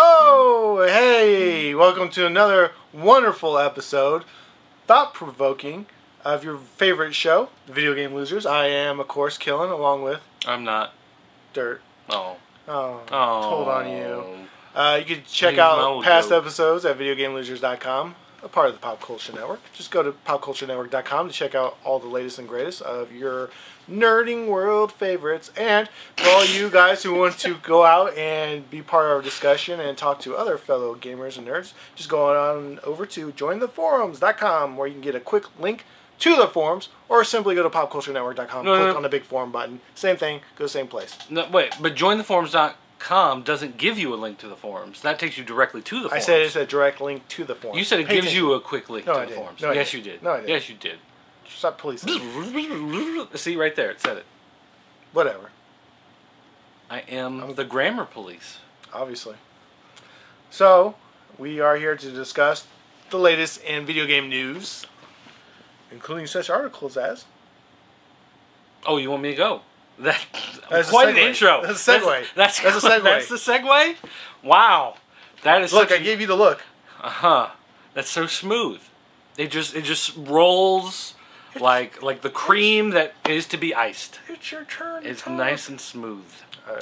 Oh, hey! Welcome to another wonderful episode, thought-provoking, of your favorite show, Video Game Losers. I am, of course, Killen, along with... I'm not. Dirt. Oh. Told on you. You can check out past episodes at videogamelosers.com, a part of the Pop Culture Network. Just go to popculturenetwork.com to check out all the latest and greatest of your nerding world favorites. And for all you guys who want to go out and be part of our discussion and talk to other fellow gamers and nerds, just go on over to jointheforums.com, where you can get a quick link to the forums, or simply go to popculturenetwork.com, click on the big forum button. Same thing, go same place. No, wait, but jointheforums.com doesn't give you a link to the forums. That takes you directly to the forums. I said it's a direct link to the forums. You said it gives you a quick link to the forums. No, yes, you did. No, I didn't. Yes, you did. Stop policing. See, right there, it said it. Whatever. I am the grammar police. Obviously. So, we are here to discuss the latest in video game news, including such articles as... Oh, you want me to go? That's quite an intro. That's a segue. That's a segue. That's the segue? Wow. That is Look, I gave you the look. Uh-huh. That's so smooth. It just rolls like the cream that is to be iced. It's your turn. It's nice and smooth.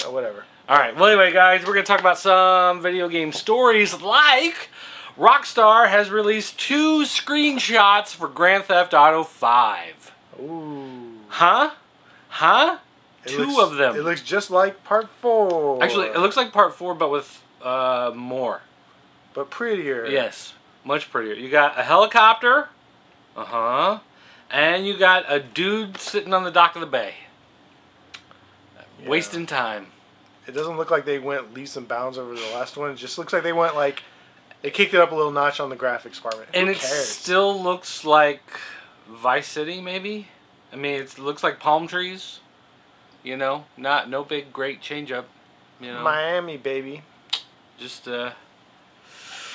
Whatever. Alright, well anyway guys, we're going to talk about some video game stories like... Rockstar has released 2 screenshots for Grand Theft Auto 5. Ooh. Huh? Two of them. It looks just like Part 4. Actually, it looks like Part 4, but with more. But prettier. Yes, much prettier. You got a helicopter. Uh-huh. And you got a dude sitting on the dock of the bay. Yeah. Wasting time. It doesn't look like they went leaps and bounds over the last one. It just looks like they went like... They kicked it up a little notch on the graphics department. And it still looks like Vice City, maybe? I mean, it looks like palm trees. You know? No big, great change-up. You know? Miami, baby. Just,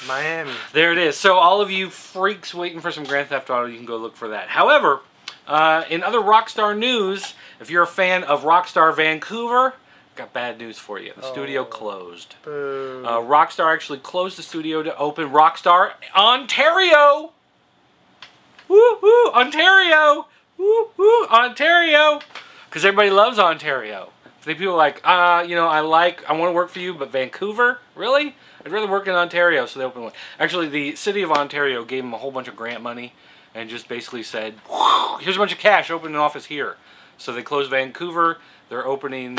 Miami. There it is. So all of you freaks waiting for some Grand Theft Auto, you can go look for that. However, in other Rockstar news, if you're a fan of Rockstar Vancouver... Got bad news for you. The studio closed. Boo. Rockstar actually closed the studio to open Rockstar Ontario. Woo woo, Ontario. Woo woo, Ontario. Because everybody loves Ontario. People are like, I want to work for you, but Vancouver, really? I'd rather work in Ontario. So they opened one. Actually, the city of Ontario gave them a whole bunch of grant money and just basically said, here's a bunch of cash. Open an office here. So they closed Vancouver. They're opening.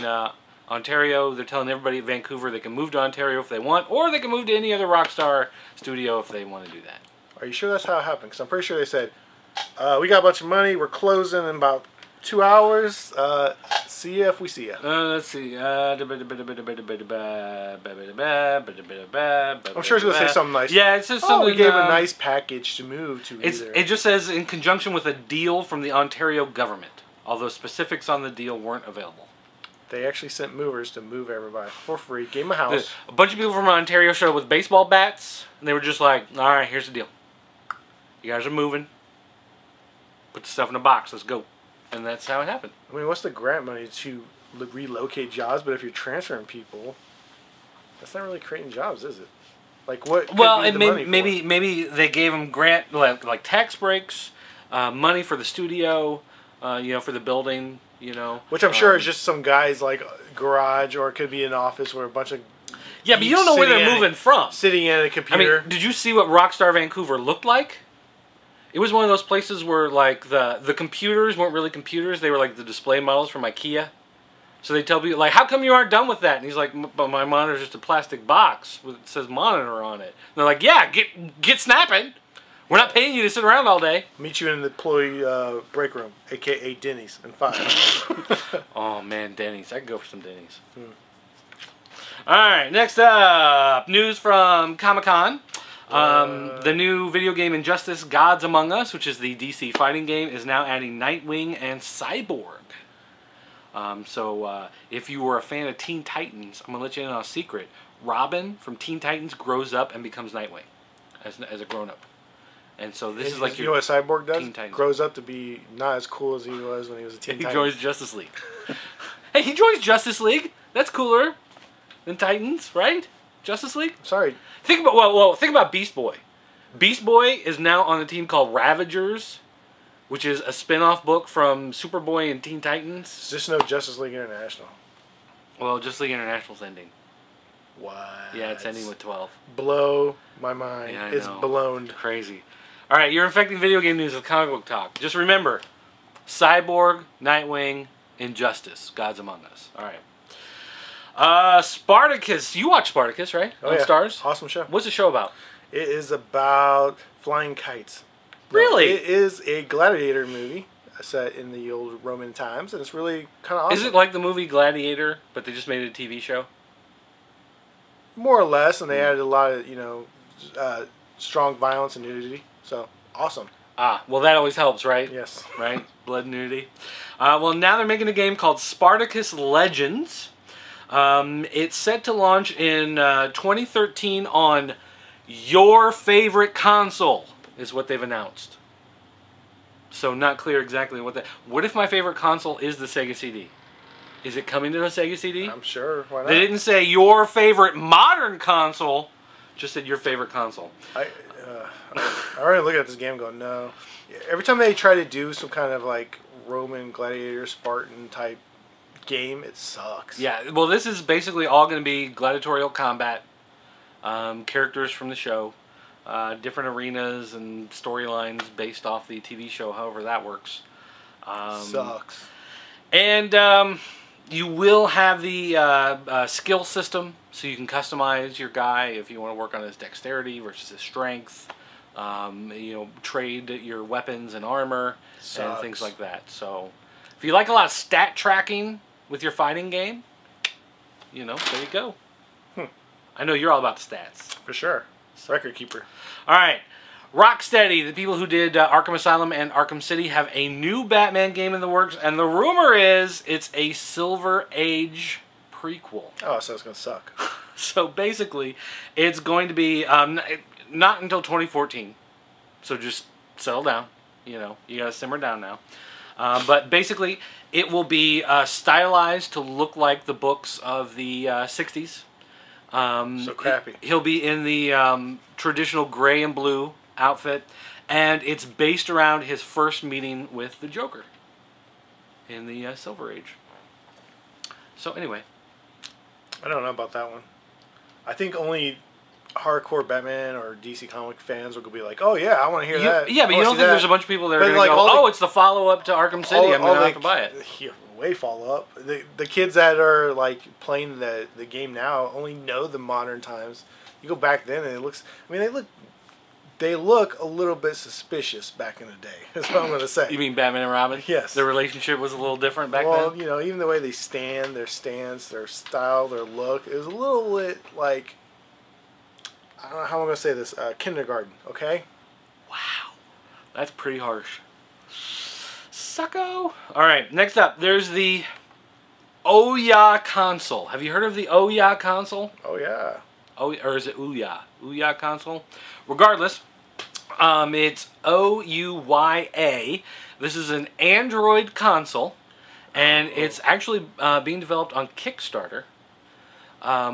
Ontario, they're telling everybody at Vancouver they can move to Ontario if they want, or they can move to any other Rockstar studio if they want to do that. Are you sure that's how it happened? Because I'm pretty sure they said, we got a bunch of money, we're closing in about 2 hours, see ya if we see ya. Let's see. I'm sure it's going to say something nice. Yeah, it says something. We gave a nice package to move to It just says in conjunction with a deal from the Ontario government, although specifics on the deal weren't available. They actually sent movers to move everybody for free. Gave them a house. A bunch of people from Ontario showed up with baseball bats, and they were just like, all right, here's the deal. You guys are moving. Put the stuff in a box. Let's go. And that's how it happened. I mean, what's the grant money to relocate jobs? But if you're transferring people, that's not really creating jobs, is it? Like what? Well, maybe they gave them grant like tax breaks, money for the studio, for the building. Which I'm sure is just some guy's like garage, or it could be an office where a bunch of but you don't know where they're moving from. Sitting in a computer. I mean, did you see what Rockstar Vancouver looked like? It was one of those places where like the computers weren't really computers; they were like the display models from IKEA. So they tell people like, "How come you aren't done with that?" And he's like, "But my monitor's just a plastic box with it says monitor on it." And they're like, "Yeah, get snapping. We're not paying you to sit around all day." Meet you in the employee break room, a.k.a. Denny's, in 5. Oh, man, Denny's. I could go for some Denny's. Alright, next up. News from Comic-Con. The new video game Injustice Gods Among Us, which is the DC fighting game, is now adding Nightwing and Cyborg. If you were a fan of Teen Titans, I'm going to let you in on a secret. Robin from Teen Titans grows up and becomes Nightwing as a grown-up. And so this is like you know what Cyborg does? Grows up to be not as cool as he was when he was a Teen Titan. He joins Justice League. Hey, he joins Justice League. That's cooler than Titans, right? Justice League? Sorry. Think about think about Beast Boy. Beast Boy is now on a team called Ravagers, which is a spin-off book from Superboy and Teen Titans. Just no Justice League International. Well, Justice League International's ending. What? Yeah, it's ending with 12. Blow my mind. Yeah, it's blown. Crazy. All right, you're infecting video game news with comic book talk. Just remember, Cyborg, Nightwing, Injustice, Gods Among Us. All right. Spartacus. You watch Spartacus, right? Oh, on yeah. Stars? Awesome show. What's the show about? It is about flying kites. Really? It is a gladiator movie set in the old Roman times, and it's really kind of awesome. Is it like the movie Gladiator, but they just made it a TV show? More or less, and they added a lot of, strong violence and nudity. So, awesome. Ah, well that always helps, right? Yes. Right? Blood nudity. Well, now they're making a game called Spartacus Legends. It's set to launch in 2013 on your favorite console, is what they've announced. So not clear exactly what that... What if my favorite console is the Sega CD? Is it coming to the Sega CD? I'm sure. Why not? They didn't say your favorite modern console, just said your favorite console. I already look at this game going, no. Every time they try to do some kind of like Roman gladiator Spartan type game, it sucks. Yeah, well this is basically all going to be gladiatorial combat, characters from the show, different arenas and storylines based off the TV show, however that works. Sucks. And you will have the skill system, so you can customize your guy if you want to work on his dexterity versus his strength. Trade your weapons and armor and things like that. So, if you like a lot of stat tracking with your fighting game, there you go. I know you're all about the stats. For sure. Record keeper. All right. Rocksteady, the people who did Arkham Asylum and Arkham City, have a new Batman game in the works, and the rumor is it's a Silver Age prequel. Oh, so it's going to suck. So basically, it's going to be not until 2014. So just settle down. You got to simmer down now. But basically, it will be stylized to look like the books of the 60s. So crappy. He'll be in the traditional gray and blue outfit, and it's based around his first meeting with the Joker in the Silver Age. So anyway, I don't know about that one. I think only hardcore Batman or DC comic fans will be like, "Oh yeah, I want to hear that." Yeah, but you don't think there's a bunch of people that are going to go, "Oh, it's the follow-up to Arkham City. I'm going to have to buy it." Way follow up. The kids that are like playing the game now only know the modern times. You go back then, and it looks. I mean, they look a little bit suspicious back in the day. That's what I'm going to say. You mean Batman and Robin? Yes. Their relationship was a little different back then? Well, even the way they stand, their stance, their style, their look, is a little bit like, I don't know how I'm going to say this, kindergarten, okay? Wow. That's pretty harsh. Sucko. Alright, next up, there's the Ouya console. Have you heard of the Ouya console? Oh, yeah. Or is it Ouya? Ouya console? Regardless, it's Ouya. This is an Android console, and it's actually being developed on Kickstarter.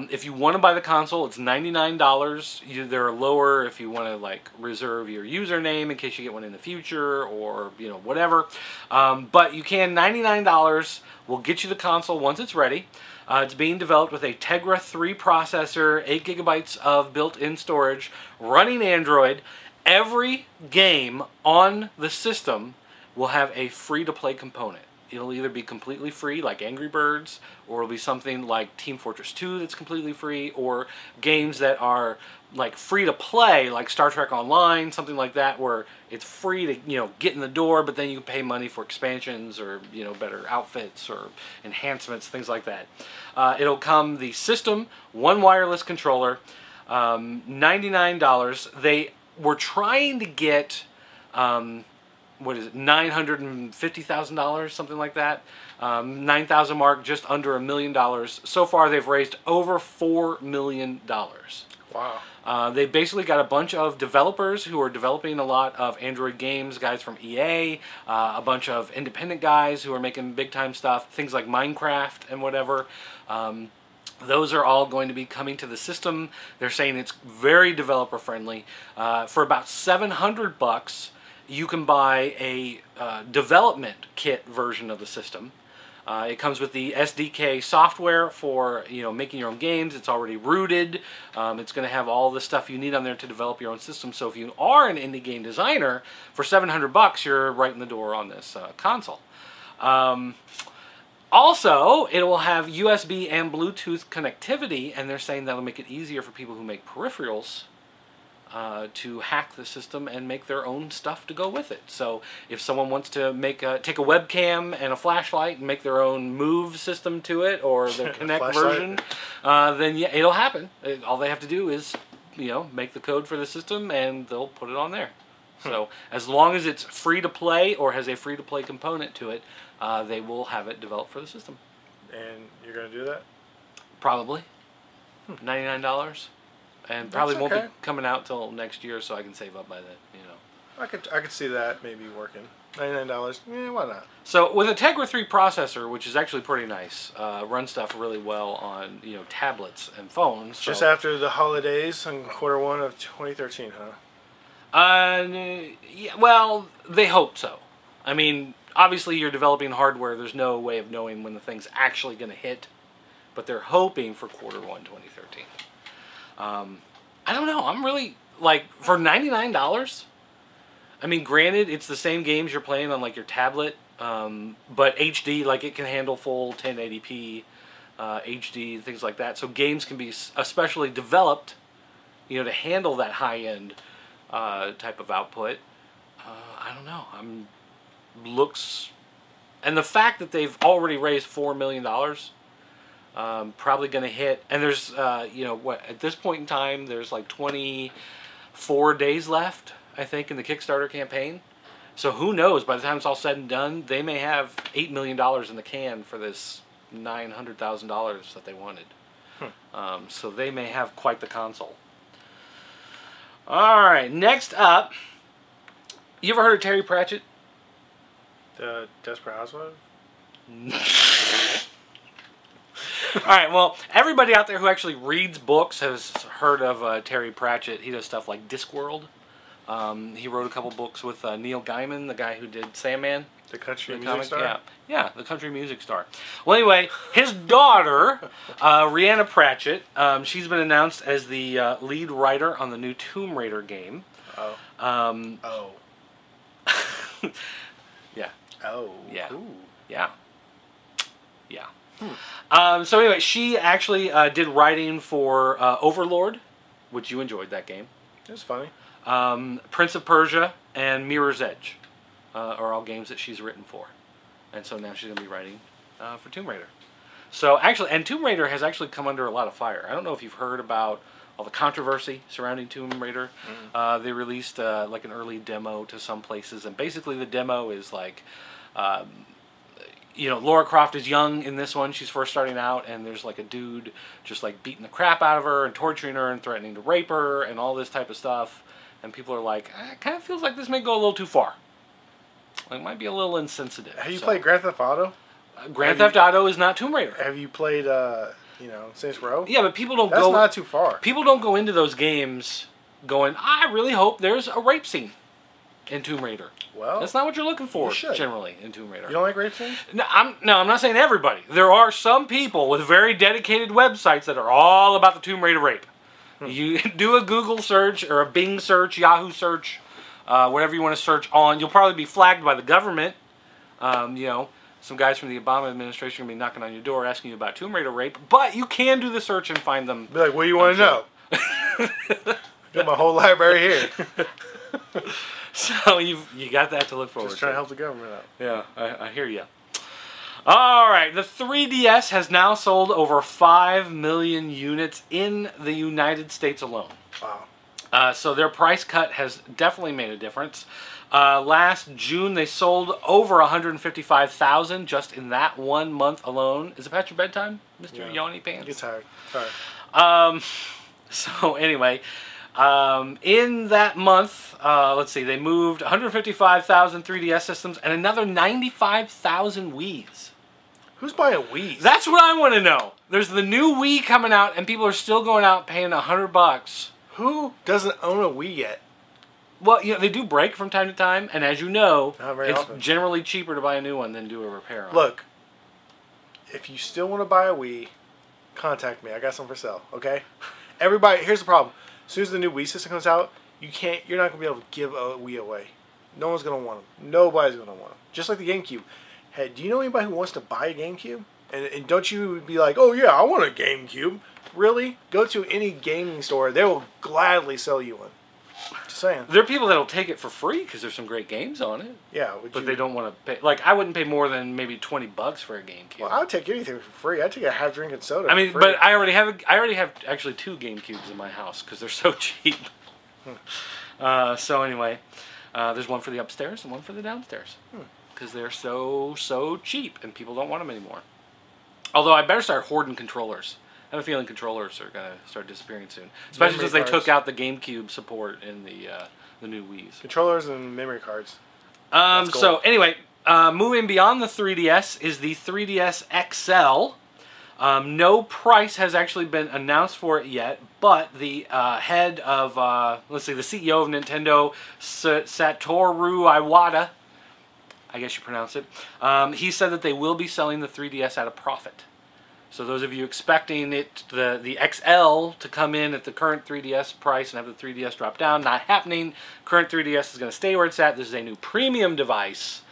If you want to buy the console, it's $99. They're lower if you want to reserve your username in case you get one in the future, or whatever. But you can. $99 will get you the console once it's ready. It's being developed with a Tegra 3 processor, 8 gigabytes of built-in storage, running Android. Every game on the system will have a free-to-play component. It'll either be completely free, like Angry Birds, or it'll be something like Team Fortress 2 that's completely free, or games that are free to play, like Star Trek Online, something like that, where it's free to get in the door, but then you pay money for expansions or better outfits or enhancements, things like that. It'll come the system, one wireless controller, $99. They were trying to get what is it, $950,000, something like that. 9,000 mark, just under $1 million. So far, they've raised over $4 million. Wow. They basically got a bunch of developers who are developing a lot of Android games, guys from EA, a bunch of independent guys who are making big-time stuff, things like Minecraft and whatever. Those are all going to be coming to the system. They're saying it's very developer friendly. For about $700, you can buy a development kit version of the system. It comes with the SDK software for making your own games. It's already rooted. It's going to have all the stuff you need on there to develop your own system. So if you are an indie game designer, for $700, you're right in the door on this console. Also, it will have USB and Bluetooth connectivity, and they're saying that'll make it easier for people who make peripherals to hack the system and make their own stuff to go with it. So if someone wants to take a webcam and a flashlight and make their own Move system to it, or their Kinect version, then yeah, it'll happen. All they have to do is make the code for the system, and they'll put it on there. So as long as it's free to play or has a free to play component to it, they will have it developed for the system. And you're going to do that? Probably. $99. And probably won't be coming out till next year, so I can save up by then, I could see that maybe working. $99, yeah, why not? So with a Tegra 3 processor, which is actually pretty nice, runs stuff really well on tablets and phones. Just after the holidays in Q1 of 2013, huh? Yeah, well, they hope so. I mean, obviously you're developing hardware. There's no way of knowing when the thing's actually going to hit, but they're hoping for Q1 2013. I don't know. I'm really, for $99, I mean, granted, it's the same games you're playing on, your tablet, but HD, it can handle full 1080p, HD, things like that. So games can be especially developed, to handle that high-end type of output. I don't know. And the fact that they've already raised $4 million, probably going to hit, and there's, at this point in time, there's 24 days left, I think, in the Kickstarter campaign. So who knows, by the time it's all said and done, they may have $8 million in the can for this $900,000 that they wanted. So they may have quite the console. All right, next up, you ever heard of Terry Pratchett? The Desperate Housewife? All right, well, everybody out there who actually reads books has heard of Terry Pratchett. He does stuff like Discworld. He wrote a couple books with Neil Gaiman, the guy who did Sandman. The country music star? Yeah, the country music star. Well, anyway, his daughter, Rhianna Pratchett, she's been announced as the lead writer on the new Tomb Raider game. Oh. Yeah. Oh. Yeah. Ooh. Yeah. So anyway, she actually did writing for Overlord, which you enjoyed that game. It was funny. Prince of Persia and Mirror's Edge are all games that she's written for. And so now she's going to be writing for Tomb Raider. So actually, and Tomb Raider has actually come under a lot of fire. I don't know if you've heard about all the controversy surrounding Tomb Raider. They released an early demo to some places, and basically the demo is Lara Croft is young in this one. She's first starting out, and there's a dude just beating the crap out of her and torturing her and threatening to rape her and all this type of stuff. And people are like, it kind of feels like this may go a little too far. It might be a little insensitive. Have you played Grand Theft Auto? Grand Theft Auto is not Tomb Raider. Have you played, Saints Row? Yeah, but people don't That's not too far. People don't go into those games going, I really hope there's a rape scene in Tomb Raider. Well, that's not what you're looking for generally in Tomb Raider. You don't like rape scenes? No, I'm not saying everybody. There are some people with very dedicated websites that are all about the Tomb Raider rape. You do a Google search or a Bing search, Yahoo search, whatever you want to search on. You'll probably be flagged by the government. Some guys from the Obama administration are going to be knocking on your door asking you about Tomb Raider rape. But you can do the search and find them. Be like, what do you want to know? Got my whole library here. So you got that to look forward to. Just trying to help the government out. Yeah, I hear you. All right, the 3DS has now sold over 5 million units in the United States alone. Wow. So their price cut has definitely made a difference. Last June, they sold over 155,000 just in that 1 month alone. Is it past your bedtime, Mr. Yawny Pants? Get tired. Sorry. So anyway, in that month, let's see, they moved 155,000 3DS systems and another 95,000 Wiis. Who's buying Wii's? That's what I want to know. There's the new Wii coming out, and people are still going out paying $100. Who doesn't own a Wii yet? Well, you know, they do break from time to time, and as you know, it's often. Generally cheaper to buy a new one than do a repair on. Look, if you still want to buy a Wii, contact me. I got some for sale, okay? Everybody, here's the problem. As soon as the new Wii system comes out, you're not going to be able to give a Wii away. No one's going to want them. Nobody's going to want them. Just like the GameCube. Hey, do you know anybody who wants to buy a GameCube? And don't you be like, oh yeah, I want a GameCube. Really? Go to any gaming store. They will gladly sell you one. Just saying. There are people that will take it for free because there's some great games on it. Yeah. But they don't want to pay. Like, I wouldn't pay more than maybe $20 for a GameCube. Well, I would take anything for free. I'd take a half drink and soda. I mean, for free. but I already have actually 2 GameCubes in my house because they're so cheap. So anyway, there's one for the upstairs and one for the downstairs. Because they're so cheap and people don't want them anymore. Although I better start hoarding controllers. I have a feeling controllers are going to start disappearing soon. Especially since they took out the GameCube support in the new Wii's. Controllers and memory cards. So anyway, moving beyond the 3DS is the 3DS XL. No price has actually been announced for it yet, but the head of, the CEO of Nintendo, Satoru Iwata, I guess you pronounce it, he said that they will be selling the 3DS at a profit. So those of you expecting the XL to come in at the current 3DS price and have the 3DS drop down, not happening. Current 3DS is going to stay where it's at. This is a new premium device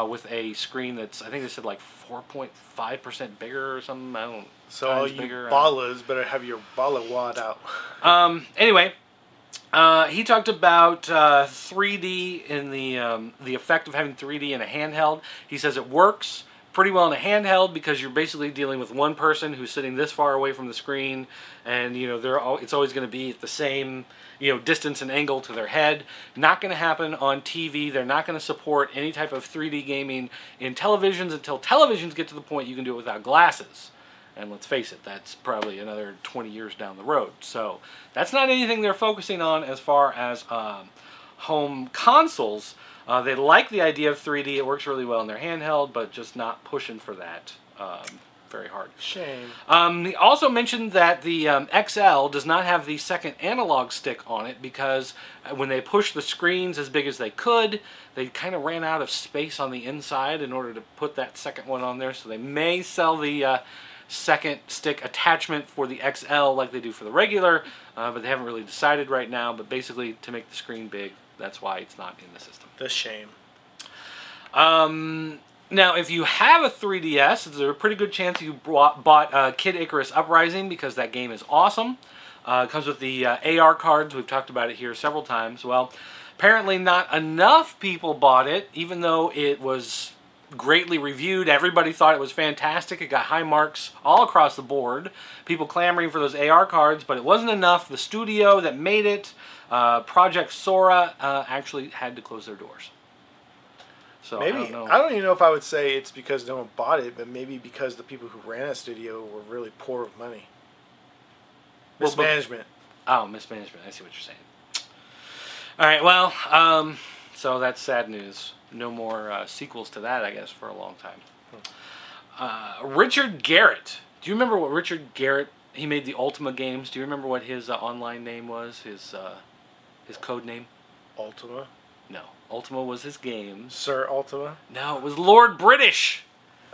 with a screen that's, I think they said like 4.5% bigger or something. I don't. So all you ballas better have your balla wad out. Anyway. He talked about 3D in the effect of having 3D in a handheld. He says it works pretty well in a handheld because you're basically dealing with one person who's sitting this far away from the screen, and you know it's always going to be at the same distance and angle to their head. Not going to happen on TV. They're not going to support any type of 3D gaming in televisions until televisions get to the point you can do it without glasses. And let's face it, that's probably another 20 years down the road. So that's not anything they're focusing on as far as home consoles. They like the idea of 3D. It works really well in their handheld, but just not pushing for that very hard. Shame. He also mentioned that the XL does not have the second analog stick on it because when they pushed the screens as big as they could, they kind of ran out of space on the inside in order to put that second one on there. So they may sell the second stick attachment for the XL like they do for the regular, but they haven't really decided right now. But basically, to make the screen big, that's why it's not in the system. The shame. Now, if you have a 3DS, there's a pretty good chance you bought Kid Icarus Uprising because that game is awesome. It comes with the AR cards. We've talked about it here several times. Well, apparently not enough people bought it, even though it was greatly reviewed. Everybody thought it was fantastic. It got high marks all across the board. People clamoring for those AR cards, but it wasn't enough. The studio that made it, Project Sora, actually had to close their doors. So maybe I don't even know if I would say it's because no one bought it, but maybe because the people who ran that studio were really poor with money. Mismanagement. Mismanagement. I see what you're saying. All right. Well, so that's sad news. No more sequels to that, I guess, for a long time. Richard Garriott. Do you remember what Richard Garriott? He made the Ultima games. Do you remember what his online name was? His code name? Ultima. No, Ultima was his game. Sir Ultima? No, it was Lord British.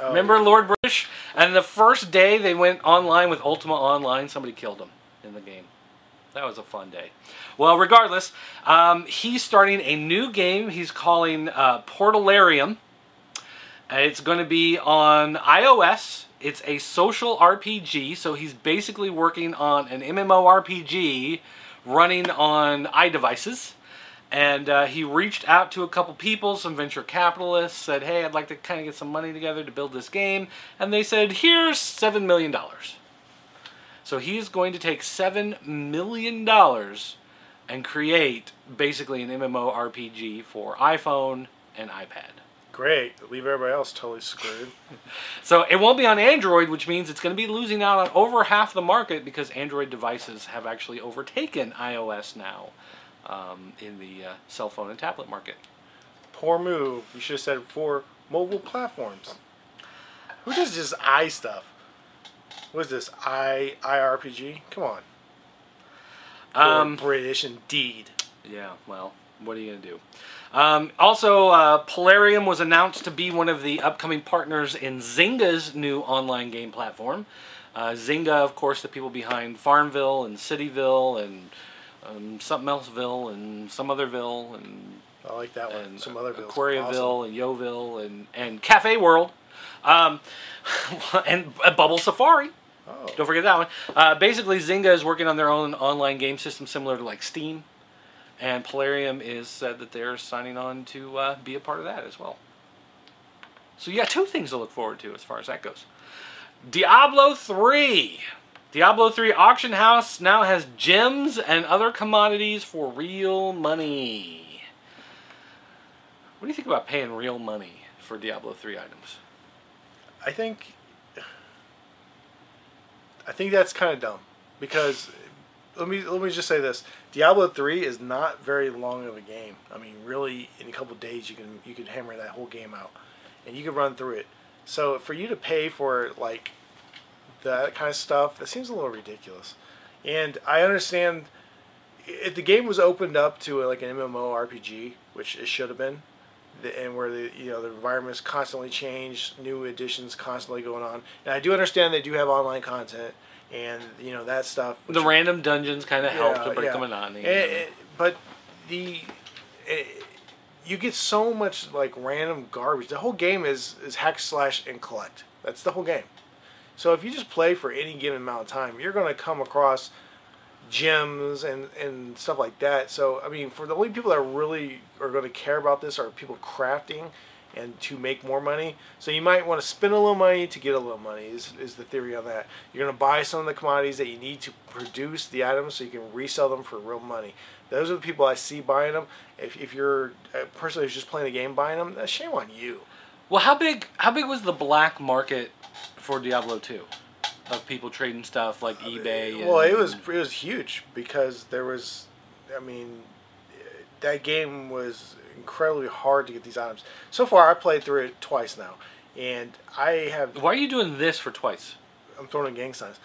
Oh, remember Lord British? And the first day they went online with Ultima Online, somebody killed him in the game. That was a fun day. Well, regardless, he's starting a new game he's calling Portalarium. It's going to be on iOS. It's a social RPG, so he's basically working on an MMORPG running on iDevices. And he reached out to a couple people, some venture capitalists, said, hey, I'd like to kind of get some money together to build this game. And they said, here's $7 million. So he's going to take $7 million and create basically an MMORPG for iPhone and iPad. Great. Leave everybody else totally screwed. So it won't be on Android, which means it's going to be losing out on over half the market because Android devices have actually overtaken iOS now. In the cell phone and tablet market. Poor move. You should have said for mobile platforms. Who does just I stuff? What is this? IRPG? Come on. British indeed. Yeah, well, what are you going to do? Also, Portalarium was announced to be one of the upcoming partners in Zynga's new online game platform. Zynga, of course, the people behind Farmville and Cityville and something elseville and some otherville and I like that one. Some otherville. Aquariaville and Yoville and Cafe World and Bubble Safari. Oh. Don't forget that one. Basically, Zynga is working on their own online game system similar to like Steam. And Portalarium is said that they're signing on to be a part of that as well. So you got 2 things to look forward to as far as that goes. Diablo 3. Diablo 3 Auction House now has gems and other commodities for real money. What do you think about paying real money for Diablo 3 items? I think that's kind of dumb because let me just say this: Diablo 3 is not very long of a game. I mean, really, in a couple of days you can hammer that whole game out, and you can run through it. So for you to pay for like that kind of stuff, that seems a little ridiculous. And I understand if the game was opened up to like an MMORPG, which it should have been, and where the environments constantly change, new editions constantly going on. And I do understand they do have online content and that stuff. The random dungeons kind of help to break the monotony. But you get so much like random garbage. The whole game is hack slash and collect. That's the whole game. So if you just play for any given amount of time, you're going to come across gems and stuff like that. So I mean, for the only people that really are going to care about this are people crafting and to make more money. So you might want to spend a little money to get a little money is the theory on that. You're going to buy some of the commodities that you need to produce the items so you can resell them for real money. Those are the people I see buying them. If you're a person who's just playing the game buying them, that's shame on you. Well, how big was the black market for Diablo 2? Of people trading stuff like eBay. Well, it was huge because there was, I mean, that game was incredibly hard to get these items. So far, I played through it twice now, and I have. Why are you doing this for twice? I'm throwing in gang signs.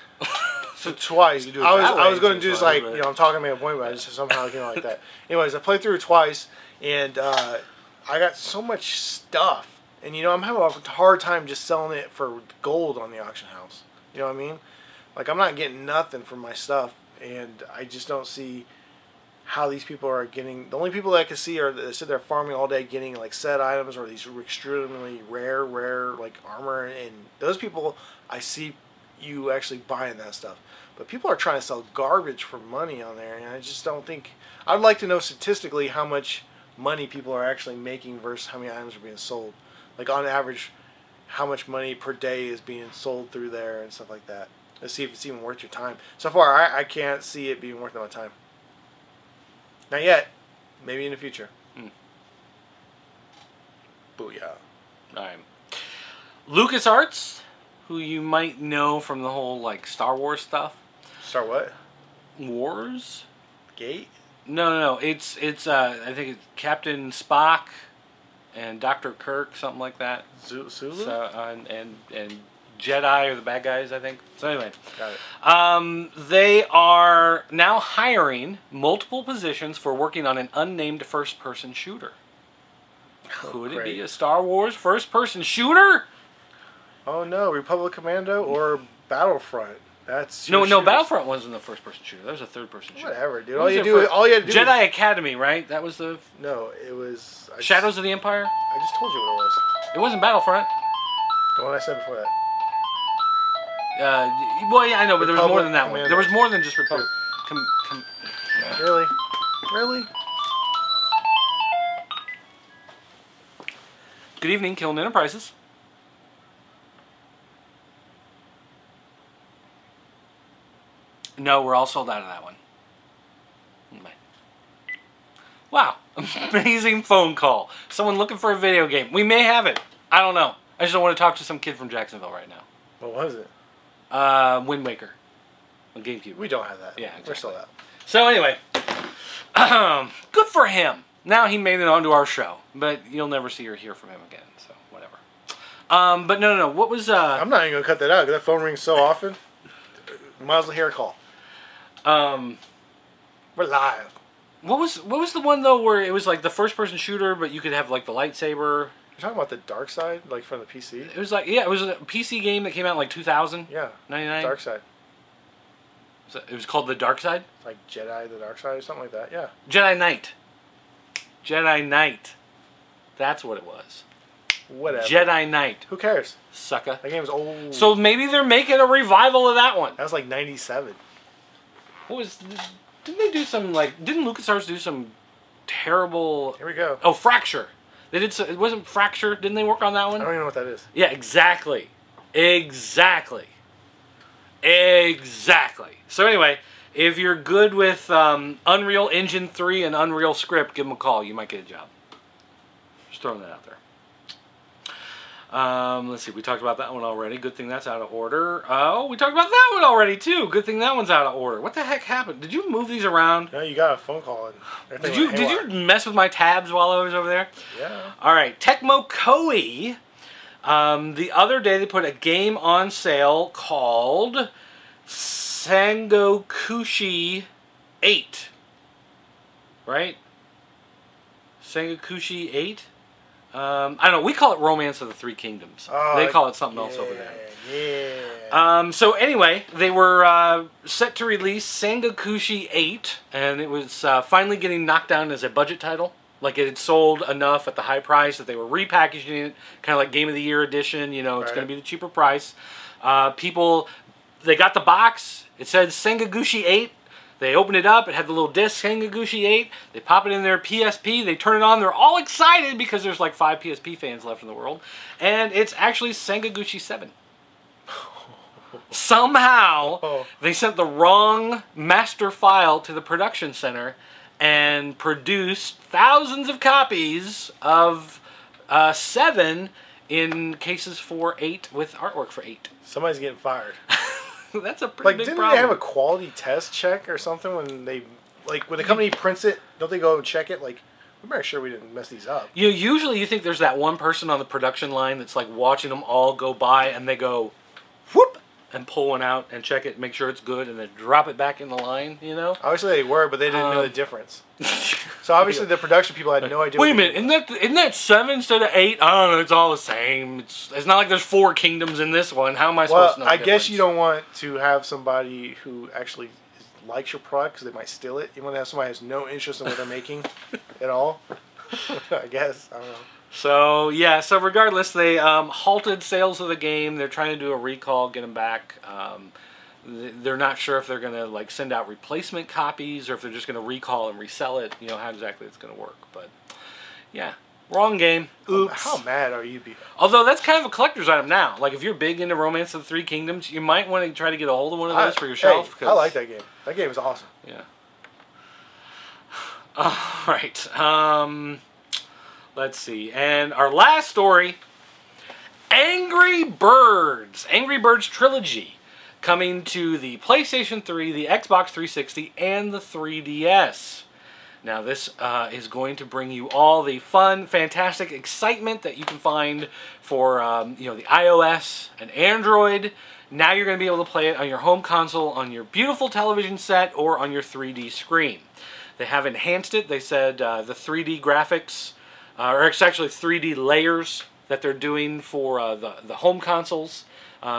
So twice. I was going to do this like I'm talking to make a point, but I just somehow like that. Anyways, I played through it twice, and I got so much stuff, and I'm having a hard time just selling it for gold on the auction house. You know what I mean? Like, I'm not getting nothing from my stuff, and I just don't see how these people are getting. The only people that I can see are that sit there farming all day, getting like set items or these extremely rare like armor, and those people I see you actually buying that stuff. But people are trying to sell garbage for money on there, and I just don't think. I'd like to know statistically how much money people are actually making versus how many items are being sold. Like on average, how much money per day is being sold through there and stuff like that. Let's see if it's even worth your time. So far, I can't see it being worth my time. Not yet. Maybe in the future. Booyah. Alright. LucasArts, who you might know from the whole like Star Wars stuff. Star what? Wars? Gate? No. It's I think it's Captain Spock and Dr. Kirk, something like that. Zulu? So, and Jedi are the bad guys, I think. So anyway. Got it. They are now hiring multiple positions for working on an unnamed first-person shooter. Could it be a Star Wars first-person shooter? Oh no, Republic Commando or Battlefront. That's no. Battlefront wasn't a first-person shooter. That was a third-person shooter. Whatever, dude. All you had to do. Jedi Academy, right? That was the. No, it was. Shadows of the Empire. I just told you what it was. It wasn't Battlefront. The one I said before that. Well, yeah, I know, but there was more than that Commando. one. There was more than just Republic. Really? Good evening, Kiln Enterprises. No, we're all sold out of that one. Wow, amazing phone call. Someone looking for a video game. We may have it. I don't know. I just don't want to talk to some kid from Jacksonville right now. What was it? Wind Waker on GameCube. We don't have that. Yeah, exactly. We're sold out. So anyway, good for him. Now he made it onto our show, but you'll never see or hear from him again. So whatever. But no. What was... I'm not even going to cut that out because that phone rings so often. Might as well hear a call. We're live. What was the one, though, where it was like the first-person shooter, but you could have like the lightsaber? You're talking about the Dark Side, like from the PC? It was like, yeah, it was a PC game that came out in like 2000? Yeah. 99? Dark Side. So it was called The Dark Side? Like Jedi the Dark Side or something like that, yeah. Jedi Knight. Jedi Knight. That's what it was. Whatever. Jedi Knight. Who cares? Sucker. That game was old. So maybe they're making a revival of that one. That was like 97. What was... Didn't they do some, like... Didn't LucasArts do some terrible... Here we go. Oh, Fracture. They did some... It wasn't Fracture. Didn't they work on that one? I don't even know what that is. Yeah, exactly. Exactly. Exactly. So anyway, if you're good with Unreal Engine 3 and Unreal Script, give them a call. You might get a job. Just throwing that out there. Let's see. We talked about that one already. Good thing that's out of order. Oh, we talked about that one already, too. Good thing that one's out of order. What the heck happened? Did you move these around? No, you got a phone call. And did you mess with my tabs while I was over there? Yeah. All right. Tecmo Koei. The other day they put a game on sale called Sangokushi 8. Right? Sangokushi 8? I don't know. We call it Romance of the Three Kingdoms. They call it something else over there. Yeah. So anyway, they were set to release Sangokushi 8, and it was finally getting knocked down as a budget title. Like it had sold enough at the high price that they were repackaging it, kind of like Game of the Year edition. You know, it's going to be the cheaper price. People, they got the box. It said Sangokushi 8. They open it up. It had the little disc, Sangokushi 8. They pop it in their PSP. They turn it on. They're all excited because there's like 5 PSP fans left in the world. And it's actually Sangokushi 7. Somehow, they sent the wrong master file to the production center and produced thousands of copies of 7 in cases for 8 with artwork for 8. Somebody's getting fired. That's a pretty big problem. Didn't they have a quality test check or something when they, like, when the company prints it? Don't they go and check it? Like, we better sure we didn't mess these up. You know, usually you think there's that one person on the production line that's like watching them all go by, and they go, whoop, and pull one out and check it, make sure it's good, and then drop it back in the line. You know. Obviously they were, but they didn't know the difference. So obviously the production people had no idea. Wait a minute, isn't that 7 instead of 8? I don't know. It's all the same. It's not like there's 4 kingdoms in this one. How am I supposed to know? I guess you don't want to have somebody who actually likes your product because they might steal it. You want to have somebody who has no interest in what they're making at all. I guess I don't know. So yeah. So regardless, they halted sales of the game. They're trying to do a recall, get them back. They're not sure if they're going to like send out replacement copies or if they're just going to recall and resell it. You know how exactly it's going to work. But yeah, wrong game. Oops. How mad are you? Although that's kind of a collector's item now. Like if you're big into Romance of the Three Kingdoms, you might want to try to get a hold of one of those for yourself. Hey, I like that game. That game is awesome. Yeah. All right. Let's see. And our last story, Angry Birds. Angry Birds Trilogy. Coming to the PlayStation 3, the Xbox 360, and the 3DS. Now this is going to bring you all the fun, fantastic excitement that you can find for you know, the iOS and Android. Now you're going to be able to play it on your home console, on your beautiful television set, or on your 3D screen. They have enhanced it. They said the 3D graphics, or it's actually 3D layers that they're doing for the home consoles.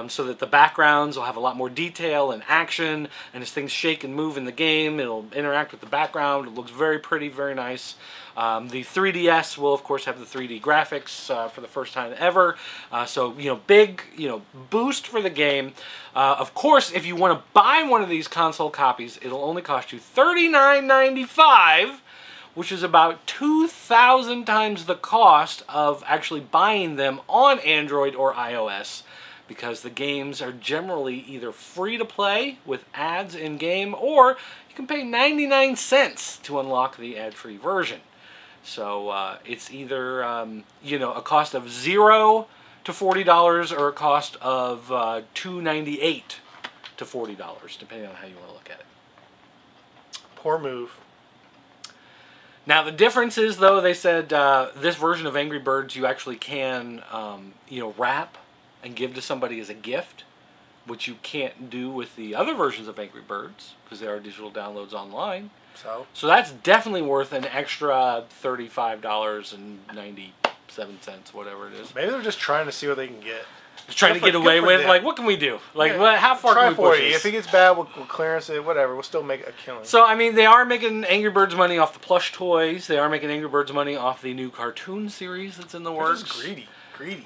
So that the backgrounds will have a lot more detail and action, and as things shake and move in the game, it'll interact with the background. It looks very pretty, very nice. The 3DS will, of course, have the 3D graphics for the first time ever. So, you know, big, you know, boost for the game. Of course, if you want to buy one of these console copies, it'll only cost you $39.95, which is about 2,000 times the cost of actually buying them on Android or iOS. Because the games are generally either free to play with ads in game, or you can pay 99 cents to unlock the ad-free version. So it's either you know, a cost of $0 to $40 or a cost of $2.98 to $40, depending on how you want to look at it. Poor move. Now the difference is, though, they said this version of Angry Birds you actually can, wrap and give to somebody as a gift, which you can't do with the other versions of Angry Birds because they are digital downloads online. So that's definitely worth an extra $35.97, whatever it is. Maybe they're just trying to see what they can get. Just trying to get away with, like, what can we do? Like, how far can we push this? If it gets bad, we'll clearance it, whatever. We'll still make a killing. So, I mean, they are making Angry Birds money off the plush toys. They are making Angry Birds money off the new cartoon series that's in the works. Just greedy.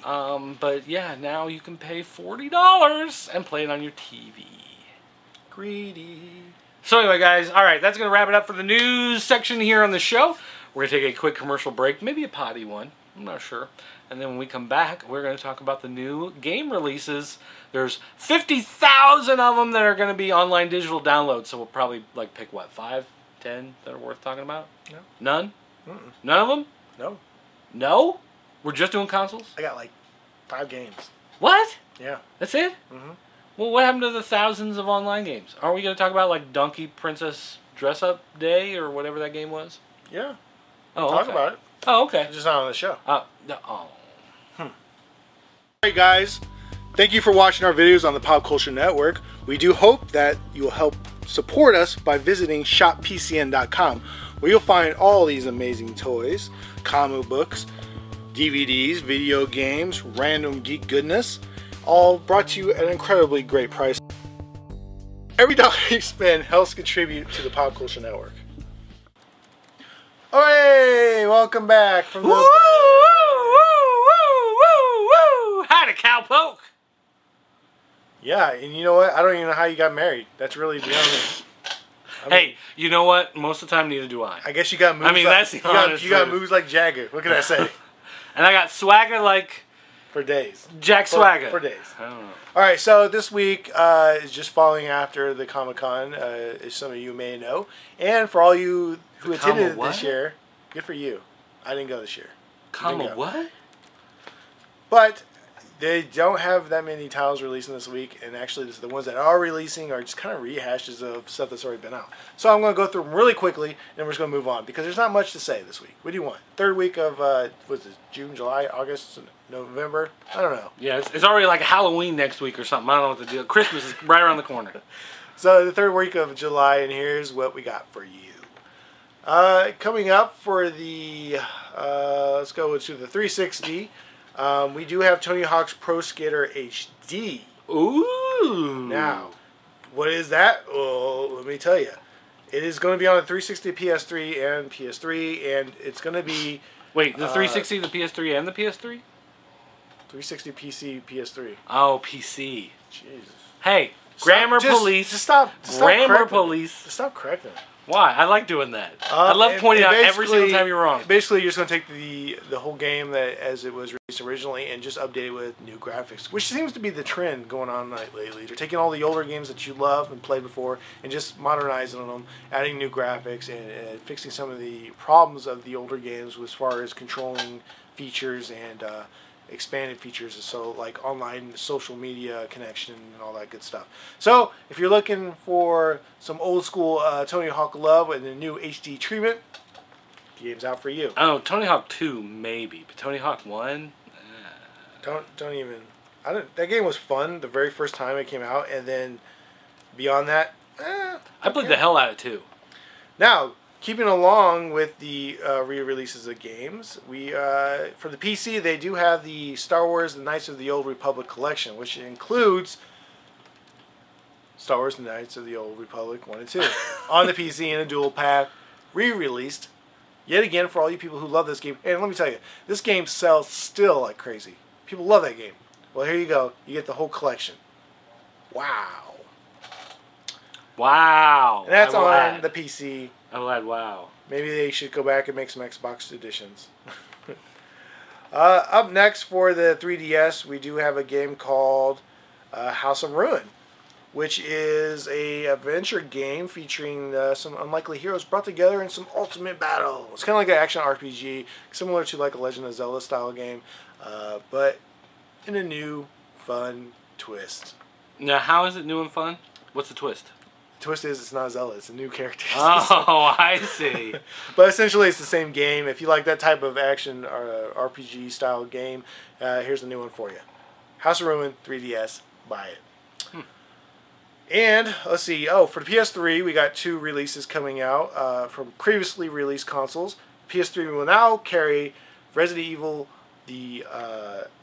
But, yeah, now you can pay $40 and play it on your TV. Greedy. So, anyway, guys, all right, that's going to wrap it up for the news section here on the show. We're going to take a quick commercial break, maybe a potty one. I'm not sure. And then when we come back, we're going to talk about the new game releases. There's 50,000 of them that are going to be online digital downloads. So we'll probably pick, 5, 10 that are worth talking about? No. None? Mm-mm. None of them? No. No? We're just doing consoles? I got 5 games. What? Yeah. That's it? Mm-hmm. Well, what happened to the thousands of online games? Aren't we going to talk about Donkey Princess Dress Up Day or whatever that game was? Yeah. Oh, Talk about it. Oh, okay. It's just not on the show. Alright, guys. Thank you for watching our videos on the Pop Culture Network. We do hope that you will help support us by visiting shoppcn.com, where you'll find all these amazing toys, comic books, DVDs, video games, random geek goodness, all brought to you at an incredibly great price. Every dollar you spend helps contribute to the Pop Culture Network. Hey, welcome back from the... Woo, woo, woo, woo, woo, woo. Howdy, cowpoke. Yeah, and you know what? I don't even know how you got married. That's really beyond me. Hey, you know what? Most of the time, neither do I. I guess you got moves. That's the honest you got truth. moves like Jagger. What can I say? And I got swagger like for days. Jack Swagger for days. I don't know. All right, so this week is just following after the Comic-Con, as some of you may know, and for all you who attended it this year, good for you. I didn't go this year. What? But they don't have that many titles releasing this week, and actually the ones that are releasing are just kind of rehashes of stuff that's already been out. So I'm going to go through them really quickly, and we're just going to move on, because there's not much to say this week. What do you want? Third week of, what's this, June, July, August, November? I don't know. Yeah, it's already like Halloween next week or something. I don't know what to do. Christmas is right around the corner. So the third week of July, and here's what we got for you. Coming up for the, let's go to the 360. We do have Tony Hawk's Pro Skater HD. Ooh. Now, what is that? Well, let me tell you. It is going to be on the 360, PS3, and PS3, and it's going to be... Wait, the 360, the PS3, and the PS3? 360, PC, PS3. Oh, PC. Jesus. Hey, grammar police. Just stop. Grammar police. Just stop correcting. Why? I like doing that. I love pointing out every single time you're wrong. Basically, you're just going to take the whole game that as it was released originally and just update it with new graphics, which seems to be the trend going on lately. They're taking all the older games that you love and played before and just modernizing them, adding new graphics, and fixing some of the problems of the older games as far as controlling features and expanded features, so like online social media connection and all that good stuff. So if you're looking for some old school Tony Hawk love and a new HD treatment, the game's out for you. Oh, Tony Hawk 2 maybe, but Tony Hawk 1? Don't even. That game was fun the very first time it came out, and then beyond that, I played the hell out of 2. Now, keeping along with the re-releases of games, we for the PC they do have the Star Wars: The Knights of the Old Republic collection, which includes Star Wars: The Knights of the Old Republic 1 and 2 on the PC in a dual pack, re-released yet again for all you people who love this game. And let me tell you, this game sells still like crazy. People love that game. Well, here you go. You get the whole collection. Wow. Wow. And that's on the PC. I will add wow. Maybe they should go back and make some Xbox editions. Up next for the 3DS, we do have a game called House of Ruin, which is a adventure game featuring some unlikely heroes brought together in some ultimate battle. It's kind of like an action RPG, similar to like a Legend of Zelda style game, but in a new, fun twist. Now, how is it new and fun? What's the twist? twist is it's not Zelda. It's a new character. Oh, I see. But essentially, it's the same game. If you like that type of action RPG style game, here's the new one for you. House of Ruin 3DS. Buy it. And let's see. Oh, for the PS3, we got 2 releases coming out from previously released consoles. PS3 will now carry Resident Evil, the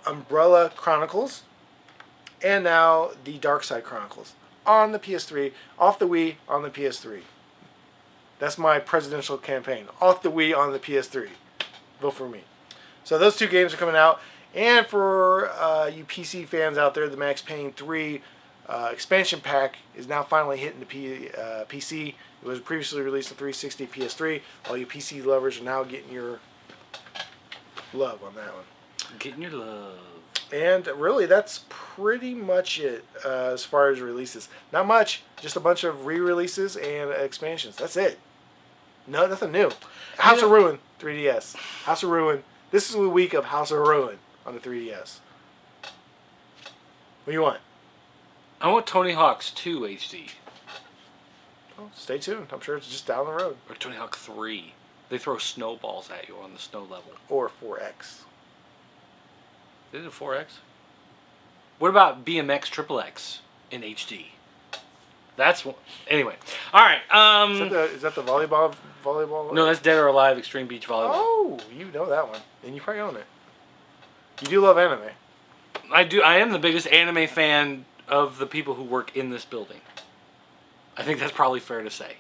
Umbrella Chronicles, and now the Dark Side Chronicles on the PS3, off the Wii on the PS3. That's my presidential campaign. Off the Wii on the PS3. Vote for me. So those 2 games are coming out. And for you PC fans out there, the Max Payne 3 expansion pack is now finally hitting the PC. It was previously released on 360, PS3. All you PC lovers are now getting your love on that one. Getting your love. And really, that's pretty much it as far as releases. Not much, just a bunch of re-releases and expansions. That's it. No, nothing new. House of Ruin, 3DS. House of Ruin. This is the week of House of Ruin on the 3DS. What do you want? I want Tony Hawk's 2 HD. Well, stay tuned. I'm sure it's just down the road. Or Tony Hawk 3. They throw snowballs at you on the snow level. Or 4X. Is it 4X? What about BMX XXX in HD? That's one. Anyway. Alright. Is that the volleyball? No, that's Dead or Alive Extreme Beach Volleyball. Oh, you know that one. And you probably own it. You do love anime. I do. I am the biggest anime fan of the people who work in this building. I think that's probably fair to say.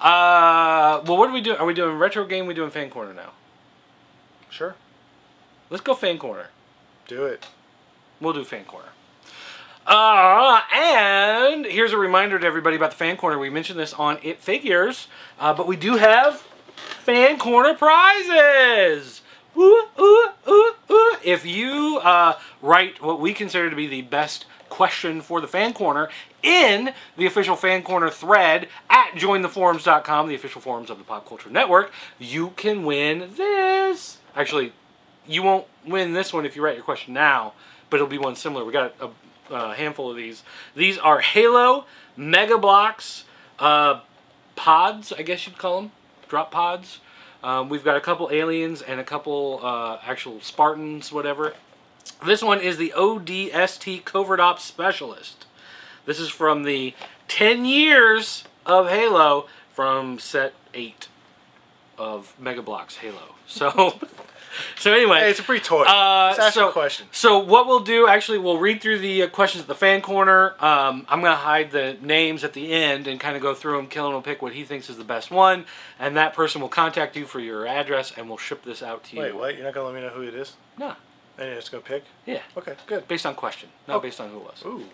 Well, what are we doing? Are we doing retro game? Are we doing fan corner now? Sure. Let's go fan corner. Do it. We'll do fan corner. And here's a reminder to everybody about the fan corner. We mentioned this on It Figures, but we do have fan corner prizes. Ooh, ooh, ooh, ooh. If you write what we consider to be the best question for the fan corner in the official fan corner thread at jointheforums.com, the official forums of the Pop Culture Network, you can win this. Actually, you won't win this one if you write your question now, but it'll be one similar. We got a handful of these. These are Halo Mega Bloks pods, I guess you'd call them. Drop pods. We've got a couple aliens and a couple actual Spartans, whatever. This one is the ODST Covert Ops Specialist. This is from the 10 years of Halo from set 8 of Mega Bloks Halo. So anyway. Hey, it's a free toy. Let's ask a question. So what we'll do, actually, we'll read through the questions at the fan corner. I'm going to hide the names at the end and kind of go through them. Kellen will pick what he thinks is the best one. And that person will contact you for your address and we'll ship this out to you. Wait, what? You're not going to let me know who it is? No. And you're just going to pick? Yeah. Okay, good. Based on question, not based on who it was. Ooh.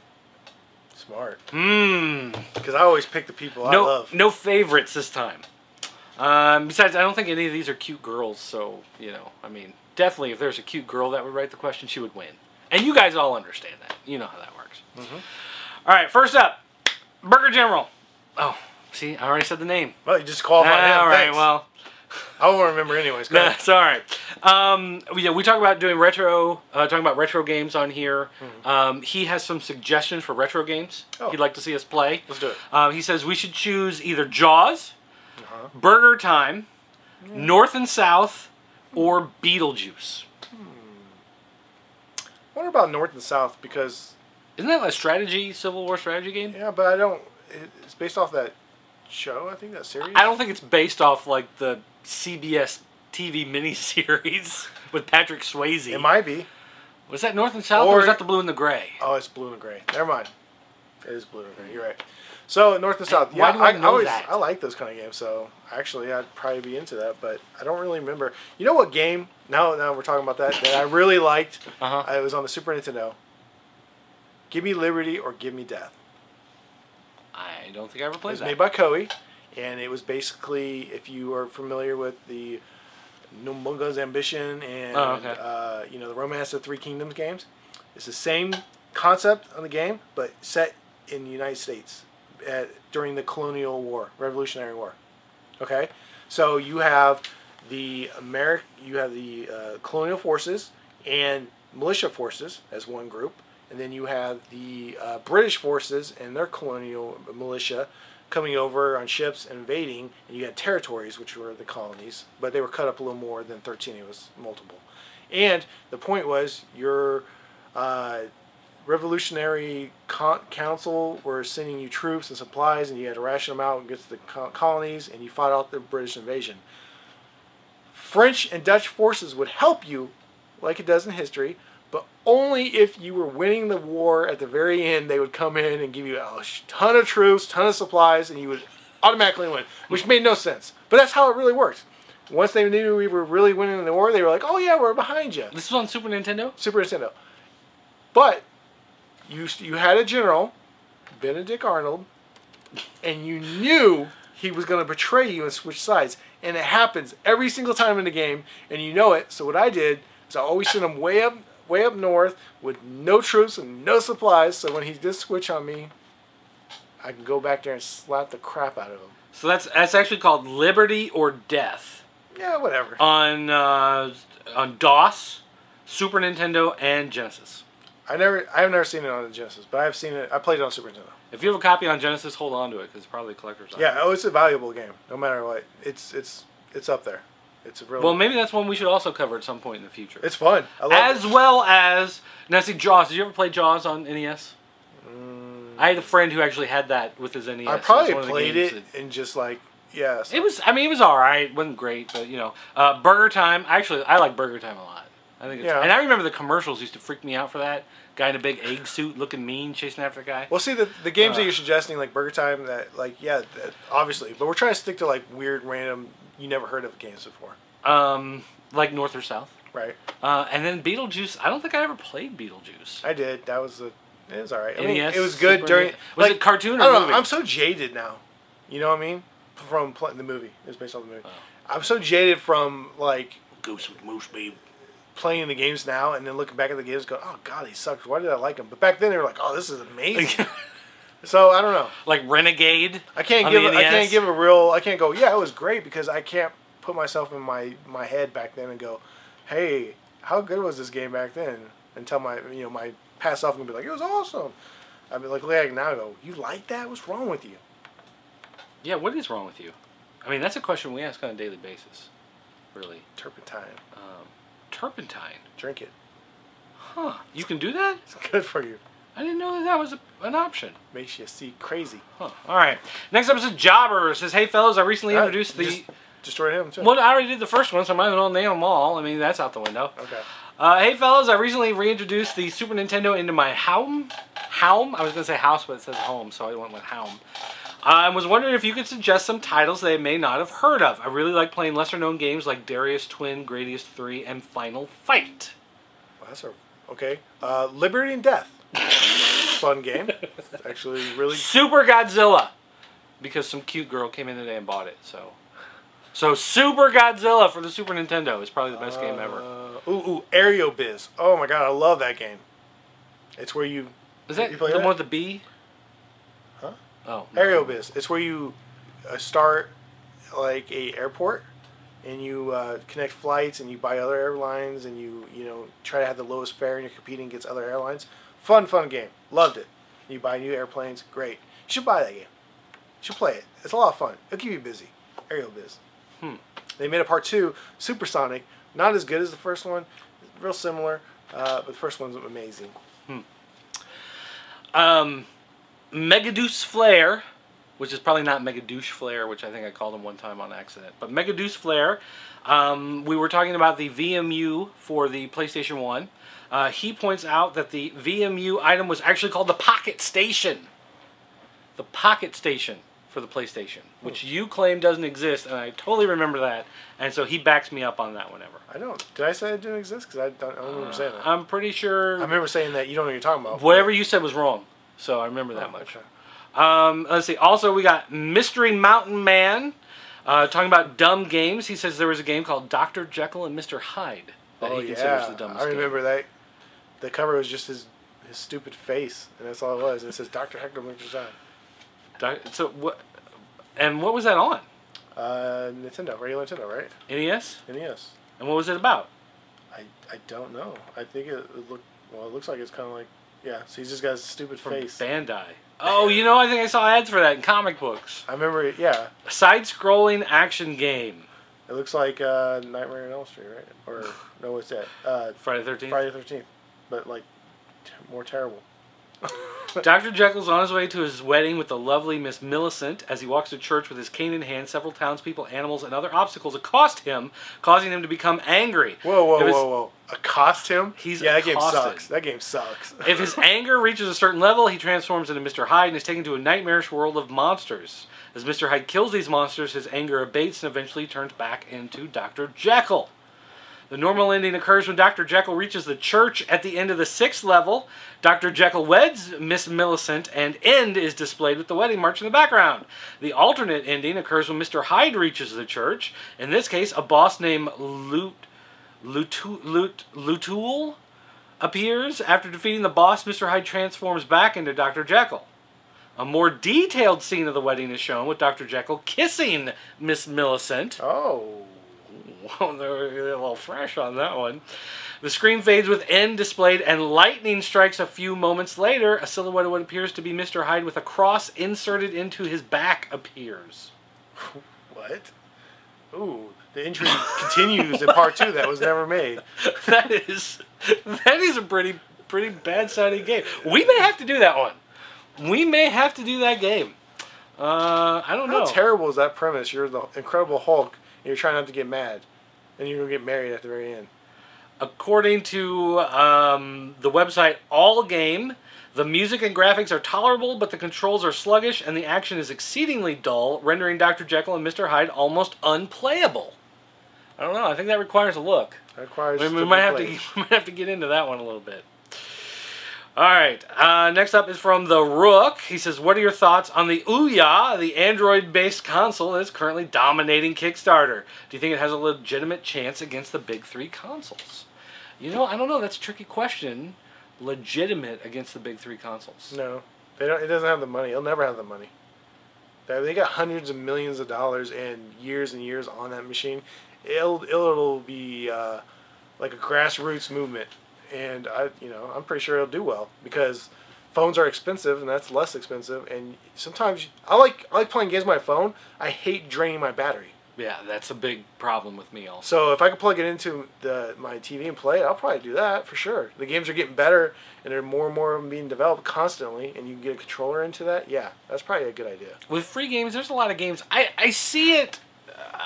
Smart. Mmm. Because I always pick the people I love. No favorites this time. Besides, I don't think any of these are cute girls, so, you know, I mean, definitely if there's a cute girl that would write the question, she would win. And you guys all understand that. You know how that works. Mm-hmm. All right, first up, Burger General. Oh, see, I already said the name. Well, you just qualified him. All right, Thanks. well. I won't remember anyways. No, it's all right. We talk about doing talking about retro games on here. Mm-hmm. He has some suggestions for retro games he'd like to see us play. Let's do it. He says we should choose either Jaws, Burger Time, North and South, or Beetlejuice. I wonder about North and South because... Isn't that a Civil War strategy game? Yeah, but I don't... It's based off that show, I think, that series? I don't think it's based off, like, the CBS TV miniseries with Patrick Swayze. It might be. Was that North and South, or was that the Blue and the Gray? Oh, it's Blue and Gray. Never mind. It is Blue and Gray. You're right. So, North and South. Why do I know that? I like those kind of games, so actually I'd probably be into that, but I don't really remember. You know what game, now we're talking about that I really liked? It was on the Super Nintendo. Give Me Liberty or Give Me Death. I don't think I ever played that. It was made by Koei, and it was basically, if you are familiar with the Numunga's Ambition and the Romance of Three Kingdoms games, it's the same concept on the game, but set in the United States during the Colonial War, Revolutionary War. Okay, so you have the colonial forces and militia forces as one group, and then you have the British forces and their colonial militia coming over on ships and invading, and you had territories, which were the colonies, but they were cut up a little more than 13. It was multiple. And the point was your Revolutionary Council were sending you troops and supplies, and you had to ration them out and get to the colonies, and you fought out the British invasion. French and Dutch forces would help you, like it does in history, but only if you were winning the war at the very end. They would come in and give you a ton of troops, ton of supplies, and you would automatically win, which made no sense. But that's how it really worked. Once they knew we were really winning the war, they were like, oh yeah, we're behind you. This was on Super Nintendo? Super Nintendo. But you had a general, Benedict Arnold, and you knew he was going to betray you and switch sides. And it happens every single time in the game, and you know it. So what I did is I always sent him way up north with no troops and no supplies. So when he did switch on me, I can go back there and slap the crap out of him. So that's actually called Liberty or Death. Yeah, whatever. On DOS, Super Nintendo, and Genesis. I have never seen it on the Genesis, but I've seen it. I played it on Super Nintendo. If you have a copy on Genesis, hold on to it because it's probably a collector's item. Yeah, it's a valuable game. No matter what, it's up there. It's a real. Well, maybe that's one we should also cover at some point in the future. It's fun. I love as it. well as now, see Jaws. Did you ever play Jaws on NES? I had a friend who actually had that with his NES. I probably played it and just like yes. It was. I mean, it was all right. It wasn't great, but you know, Burger Time. Actually, I like Burger Time a lot. I think. It's, and I remember the commercials used to freak me out for that. Guy in a big egg suit, looking mean, chasing after a guy. Well, see, the games that you're suggesting, like Burger Time, that like that, obviously, but we're trying to stick to like weird, random, you never heard of games before. Like North or South. Right. And then Beetlejuice. I don't think I ever played Beetlejuice. I did. It was all right. I NES, mean, it was good during. Was it cartoon or I don't movie? know. I'm so jaded now. You know what I mean? From the movie. It was based on the movie. Oh. I'm so jaded from like Goose with Moose, babe. Playing the games now and then looking back at the games, going, "Oh God, he sucks. Why did I like him?" But back then they were like, "Oh, this is amazing." So I don't know. Like Renegade. I can't go. Yeah, it was great because I can't put myself in my head back then and go, "Hey, how good was this game back then?" And tell my past self and be like, "It was awesome." I'd be like, now I go, "You like that? What's wrong with you?" Yeah, what is wrong with you? I mean, that's a question we ask on a daily basis. Really. Turpentine. Turpentine. Drink it. Huh. You can do that? It's good for you. I didn't know that was an option. Makes you see crazy. Huh. All right. Next up is Jobber. It says, hey, fellas, I recently introduced the... Destroyed him, too. Well, I already did the first one, so I might as well name them all. I mean, that's out the window. Okay. Hey, fellas, I recently reintroduced the Super Nintendo into my home. I was going to say house, but it says home, so I went with home. I was wondering if you could suggest some titles they may not have heard of. I really like playing lesser-known games like Darius Twin, Gradius 3, and Final Fight. Well, that's okay. Liberty and Death. Fun game. Actually, really... Super Godzilla. Because some cute girl came in today and bought it, So Super Godzilla for the Super Nintendo is probably the best game ever. Aereo Biz. Oh my god, I love that game. It's where you... Is that the one with the B? Huh? Oh. Aereo Biz. It's where you start like a airport and you connect flights and you buy other airlines and you try to have the lowest fare and you're competing against other airlines. Fun game. Loved it. You buy new airplanes. Great. You should buy that game. You should play it. It's a lot of fun. It'll keep you busy. Aereo Biz. They made a part 2, Supersonic. Not as good as the first one. Real similar. But the first one's amazing. Megadeuce Flare, which is probably not Megadouche Flare, which I think I called him one time on accident. But Megadeuce Flare, we were talking about the VMU for the PlayStation 1. He points out that the VMU item was actually called the Pocket Station. The Pocket Station for the PlayStation, which you claim doesn't exist, and I totally remember that. And so he backs me up on that whenever. I don't. Did I say it didn't exist? Because I don't remember saying that. I'm pretty sure... I remember saying that you don't know what you're talking about. Whatever you said was wrong. So I remember that much. Okay. Let's see. Also, we got Mystery Mountain Man talking about dumb games. He says there was a game called Dr. Jekyll and Mr. Hyde that he considers the dumbest game. I remember that. The cover was just his stupid face, and that's all it was. And it says Dr. Jekyll and Mr. Hyde. So what? And what was that on? Nintendo, regular Nintendo, right? NES. NES. And what was it about? I don't know. I think it looked. Well, it looks like it's kind of like Yeah, so he's just got a stupid from face. Bandai. Oh, you know, I think I saw ads for that in comic books. I remember it, yeah. A side-scrolling action game. It looks like Nightmare on Elm Street, right? Or, no, what's that? Friday the 13th? Friday the 13th. But, like, more terrible. Dr. Jekyll's on his way to his wedding with the lovely Miss Millicent. As he walks to church with his cane in hand, several townspeople, animals, and other obstacles accost him, causing him to become angry. Whoa. Accost him? He's that accosted. game sucks. That game sucks. If his anger reaches a certain level, he transforms into Mr. Hyde and is taken to a nightmarish world of monsters. As Mr. Hyde kills these monsters, his anger abates and eventually turns back into Dr. Jekyll. The normal ending occurs when Dr. Jekyll reaches the church at the end of the 6th level. Dr. Jekyll weds Miss Millicent, and End is displayed with the wedding march in the background. The alternate ending occurs when Mr. Hyde reaches the church. In this case, a boss named Lutul appears. After defeating the boss, Mr. Hyde transforms back into Dr. Jekyll. A more detailed scene of the wedding is shown with Dr. Jekyll kissing Miss Millicent. Oh. Well, they're a little fresh on that one. The screen fades with End displayed, and lightning strikes a few moments later. A silhouette of what appears to be Mr. Hyde with a cross inserted into his back appears. What? Ooh, the intrigue continues in part 2 that was never made. That is a pretty bad-sounding game. We may have to do that one. We may have to do that game. I don't know. How terrible is that premise? You're the Incredible Hulk, and you're trying not to get mad. And you're going to get married at the very end. According to the website All Game, the music and graphics are tolerable, but the controls are sluggish, and the action is exceedingly dull, rendering Dr. Jekyll and Mr. Hyde almost unplayable. I don't know. I think that requires a look. That requires we might have to get into that one a little bit. All right. Next up is from The Rook. He says, what are your thoughts on the Ouya, the Android-based console that is currently dominating Kickstarter? Do you think it has a legitimate chance against the big 3 consoles? You know, I don't know. That's a tricky question. Legitimate against the big 3 consoles. No. They don't. It doesn't have the money. It'll never have the money. They got hundreds of millions of dollars and years on that machine. It'll be like a grassroots movement. And I'm pretty sure it'll do well because phones are expensive and that's less expensive. And sometimes I like playing games on my phone. I hate draining my battery. Yeah, that's a big problem with me also. So if I could plug it into my TV and play it, I'll probably do that for sure. The games are getting better and there are more and more of them being developed constantly, and you can get a controller into that. Yeah, that's probably a good idea. With free games, there's a lot of games. I see it.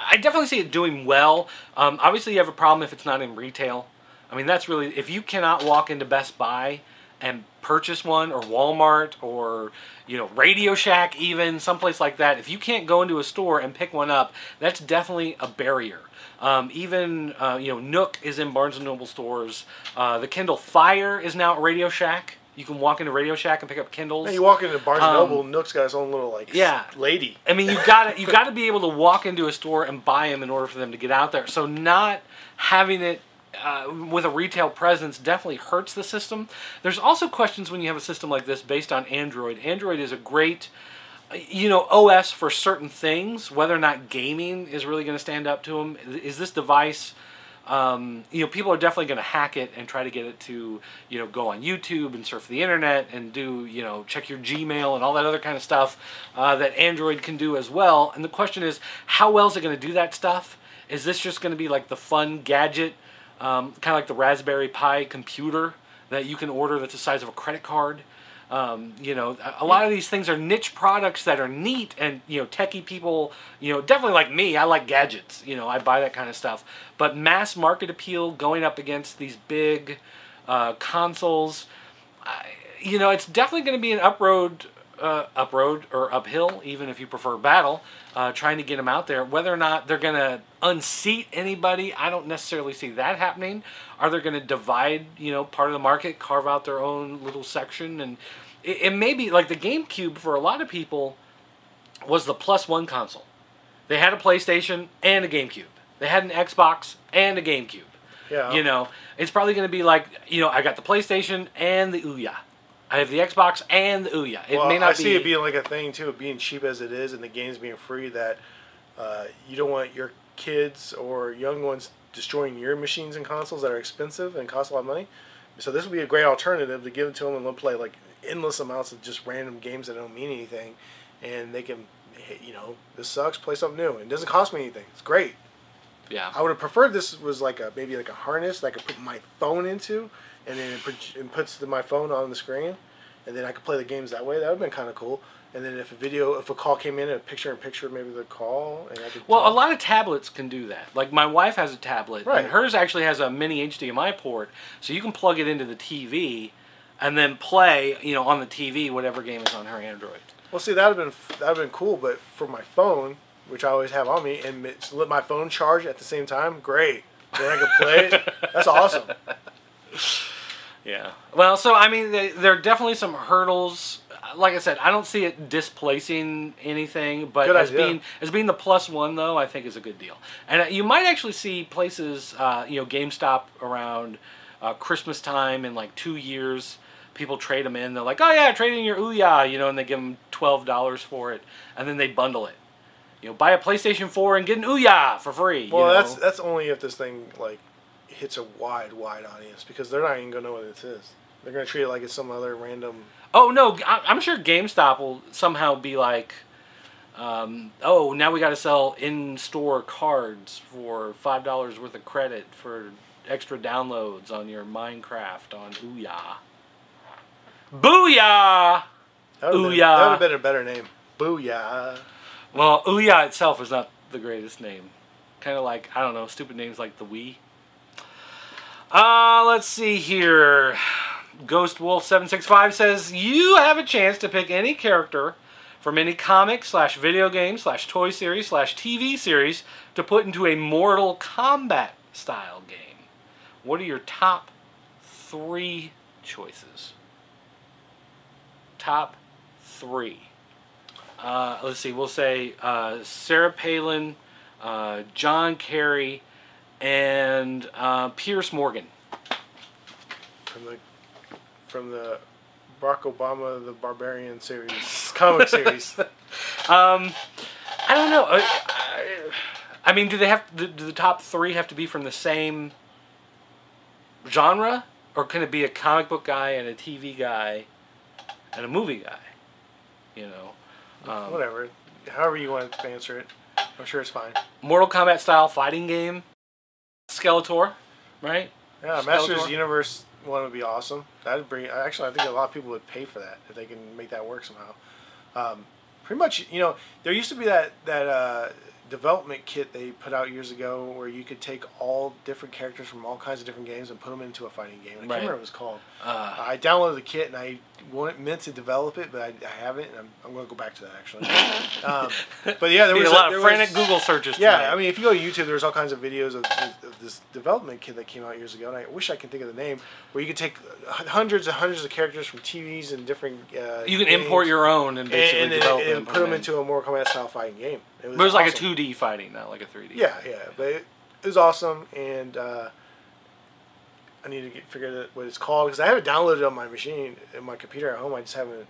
I definitely see it doing well. Obviously, you have a problem if it's not in retail. I mean, that's really, if you cannot walk into Best Buy and purchase one, or Walmart, or, Radio Shack even, someplace like that, if you can't go into a store and pick one up, that's definitely a barrier. Even, Nook is in Barnes & Noble stores. The Kindle Fire is now at Radio Shack. You can walk into Radio Shack and pick up Kindles. Yeah, you walk into Barnes & Noble, Nook's got its own little, lady. I mean, you gotta be able to walk into a store and buy them in order for them to get out there. So not having it with a retail presence definitely hurts the system. There's also questions when you have a system like this based on Android. Android is a great, OS for certain things. Whether or not gaming is really going to stand up to them. Is this device, people are definitely going to hack it and try to get it to, go on YouTube and surf the internet and do, check your Gmail and all that other kind of stuff that Android can do as well. And the question is, how well is it going to do that stuff? Is this just going to be like the fun gadget, kind of like the Raspberry Pi computer that you can order that's the size of a credit card? A lot of these things are niche products that are neat, and techie people, definitely like me, I like gadgets. I buy that kind of stuff. But mass market appeal going up against these big consoles, it's definitely going to be an uproad or uphill, even if you prefer battle, trying to get them out there. Whether or not they're going to unseat anybody, I don't necessarily see that happening. Are they going to divide, part of the market, carve out their own little section? And it may be like the GameCube for a lot of people was the +1 console. They had a PlayStation and a GameCube. They had an Xbox and a GameCube. Yeah. It's probably going to be like, I got the PlayStation and the Ouya. I have the Xbox and the Ouya. I see it being like a thing too, being cheap as it is, and the games being free. That you don't want your kids or young ones destroying your machines and consoles that are expensive and cost a lot of money. So this would be a great alternative to give it to them and they'll play like endless amounts of just random games that don't mean anything, and they can, you know, this sucks, play something new. It doesn't cost me anything. It's great. Yeah. I would have preferred this was like maybe like a harness that I could put my phone into, and then it puts my phone on the screen, and then I could play the games that way. That would have been kind of cool. And then if a call came in, a picture-in-picture, maybe the call, and I could. Well, a lot of tablets can do that. Like my wife has a tablet, right. and hers actually has a mini HDMI port, so you can plug it into the TV, and then play, you know, on the TV whatever game is on her Android. Well, see, that'd have been cool, but for my phone, which I always have on me, and let my phone charge at the same time, great. Then I can play it. That's awesome. Yeah. Well, so I mean, there are definitely some hurdles. Like I said, I don't see it displacing anything, but as being the +1 though, I think is a good deal. And you might actually see places, you know, GameStop around Christmas time in like 2 years. People trade them in. They're like, oh yeah, trade in your Ouya, you know, and they give them $12 for it, and then they bundle it. You know, buy a PlayStation 4 and get an Ouya for free. Well, you know? that's only if this thing like hits a wide audience, because they're not even gonna know what it is. They're gonna treat it like it's some other random. Oh no, I'm sure GameStop will somehow be like, oh, now we got to sell in-store cards for $5 worth of credit for extra downloads on your Minecraft on Ouya. Booyah! That would have been a better name. Booyah. Well, Ouya itself is not the greatest name. Kind of like, I don't know, stupid names like the Wii. Let's see here. Ghost Wolf 765 says, you have a chance to pick any character from any comic / video game / toy series / TV series to put into a Mortal Kombat style game. What are your top 3 choices? Top 3. Let's see, we'll say Sarah Palin, John Kerry, and Pierce Morgan. From the Barack Obama the Barbarian series, comic series. I don't know. I mean, do the top 3 have to be from the same genre, or can it be a comic book guy and a TV guy and a movie guy? You know, whatever. However you want to answer it, I'm sure it's fine. Mortal Kombat style fighting game. Skeletor, right? Yeah, Skeletor. Masters Universe one would be awesome. That'd bring. Actually, I think a lot of people would pay for that if they can make that work somehow. Pretty much, you know, there used to be that development kit they put out years ago where you could take all different characters from all kinds of different games and put them into a fighting game. I can't remember what it was called. I downloaded the kit and I meant to develop it, but I haven't, and I'm going to go back to that actually. But yeah, there was a lot of frantic Google searches. Yeah, tonight. I mean, if you go to YouTube, there's all kinds of videos of this development kit that came out years ago, and I wish I could think of the name, where you could take hundreds and hundreds of characters from TVs and different. You can import your own and basically develop them and put them into a Mortal Kombat style fighting game. It was awesome. Like a 2D fighting, not like a 3D. Yeah, but it was awesome, and I need to figure out what it's called, because I have it downloaded on my machine, in my computer at home. I just haven't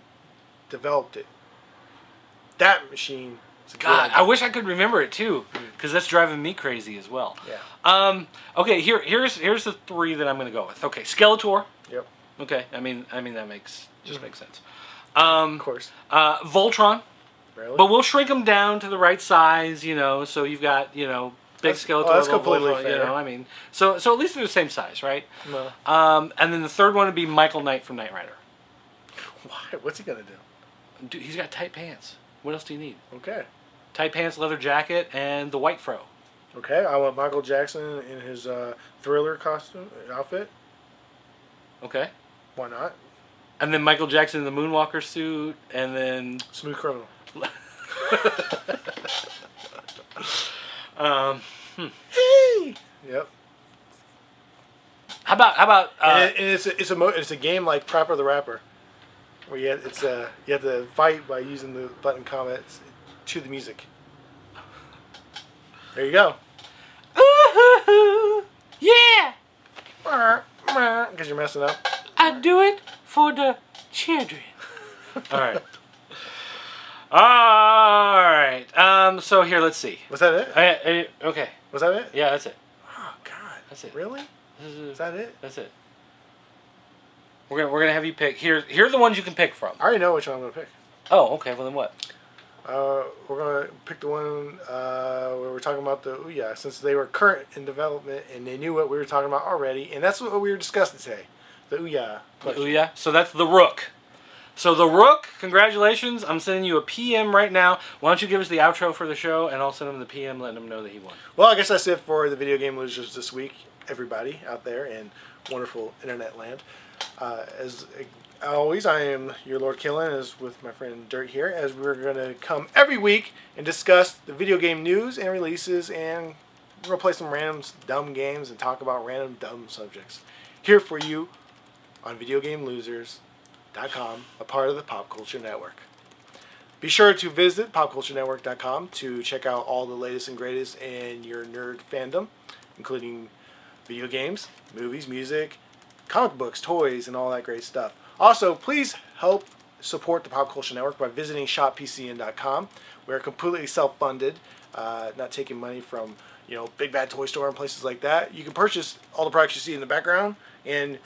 developed it. That machine. God, I wish I could remember it too, because that's driving me crazy as well. Yeah. Okay, here's the 3 that I'm going to go with. Okay, Skeletor. Yep. Okay, I mean that makes sense. Of course. Voltron. Really? But we'll shrink them down to the right size, you know. So you've got, you know, big Skeletor. That's completely Voltron, fair. You know, I mean, so at least they're the same size, right? No. And then the 3rd one would be Michael Knight from Knight Rider. Why? What's he gonna do? Dude, he's got tight pants. What else do you need? Okay. Tight pants, leather jacket, and the white fro. Okay, I want Michael Jackson in his Thriller costume outfit. Okay. Why not? And then Michael Jackson in the Moonwalker suit, and then Smooth Criminal. Hey. Yep. How about? And it's a game like Prapper the Rapper, where you have to fight by using the button combats to the music. There you go. Ooh, yeah. Because you're messing up. I do it for the children. All right. All right. So here, let's see. Was that it? Okay. Was that it? Yeah, that's it. Oh God. That's it. Really? Is that it? That's it. We're gonna have you pick. Here are the ones you can pick from. I already know which one I'm gonna pick. Oh, okay. Well then what? We're gonna pick the one where we're talking about the Ouya, since they were current in development and they knew what we were talking about already, and that's what we were discussing today. The Ouya. The Ouya. So that's the Rook. So the Rook, congratulations! I'm sending you a PM right now. Why don't you give us the outro for the show, and I'll send him the PM, letting him know that he won. Well, I guess that's it for the Video Game Losers this week, everybody out there in wonderful internet land. As always, I am your Lord Killen, as with my friend Dirt here, as we're going to come every week and discuss the video game news and releases, and we're going to play some random dumb games and talk about random dumb subjects here for you on VideoGameLosers.com, a part of the Pop Culture Network. Be sure to visit PopCultureNetwork.com to check out all the latest and greatest in your nerd fandom, including video games, movies, music, comic books, toys, and all that great stuff. Also, please help support the Pop Culture Network by visiting ShopPCN.com. We're completely self-funded, not taking money from Big Bad Toy Store and places like that. You can purchase all the products you see in the background and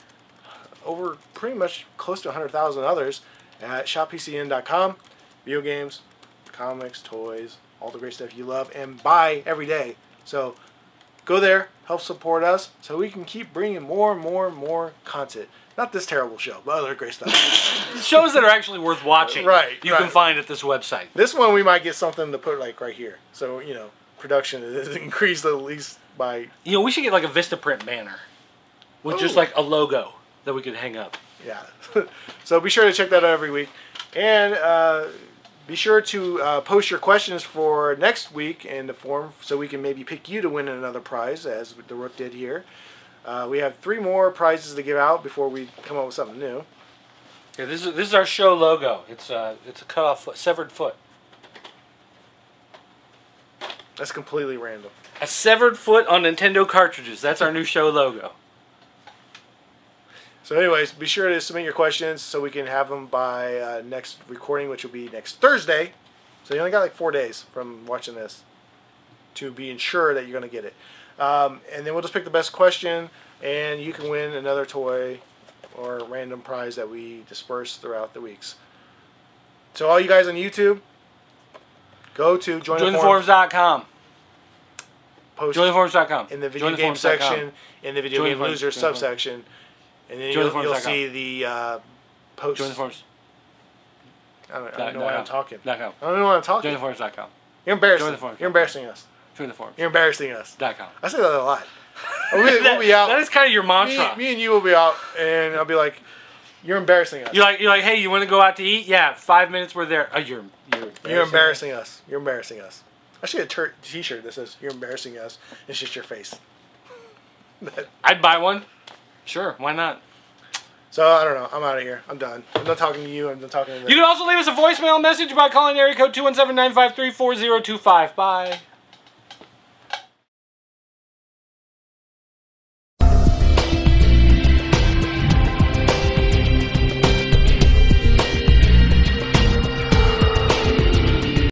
over pretty much close to 100,000 others at ShopPCN.com. Video games, comics, toys, all the great stuff you love and buy every day. So go there, help support us so we can keep bringing more and more and more content. Not this terrible show, but other great stuff. Shows that are actually worth watching. Right. You can find at this website. This one we might get something to put like right here. So, production is increased at least by... we should get like a Vistaprint banner with just like a logo that we could hang up. Yeah. So be sure to check that out every week. And be sure to post your questions for next week in the forum so we can maybe pick you to win another prize, as the Rook did here. We have 3 more prizes to give out before we come up with something new. Okay, this is our show logo. It's a cut off foot, severed foot. That's completely random. A severed foot on Nintendo cartridges. That's our new show logo. So anyways, be sure to submit your questions so we can have them by next recording, which will be next Thursday. So you only got like 4 days from watching this to be sure that you're going to get it. And then we'll just pick the best question, and you can win another toy or a random prize that we disperse throughout the weeks. So all you guys on YouTube, go to jointheforums.com. Post jointheforums.com. in the video game section, in the video game losers subsection, and then you'll see the post. Join the forums. I don't know why I'm talking. .com. I don't know why I'm talking. Jointheforums.com. You're embarrassing. Join the forums. You're embarrassing us. Join the forums. You're embarrassing us. .com. I say that a lot. We'll be out. That is kind of your mantra. Me and you will be out, and I'll be like, "You're embarrassing us." You're like, hey, you want to go out to eat? Yeah, 5 minutes we're there. Oh, you're embarrassing us. You're embarrassing us. I should get a T-shirt that says "You're embarrassing us." It's just your face. I'd buy one. Sure, why not? So I don't know. I'm out of here. I'm done. I'm not talking to you. I'm not talking to them. You can also leave us a voicemail message by calling area code 217-953-4025. Bye.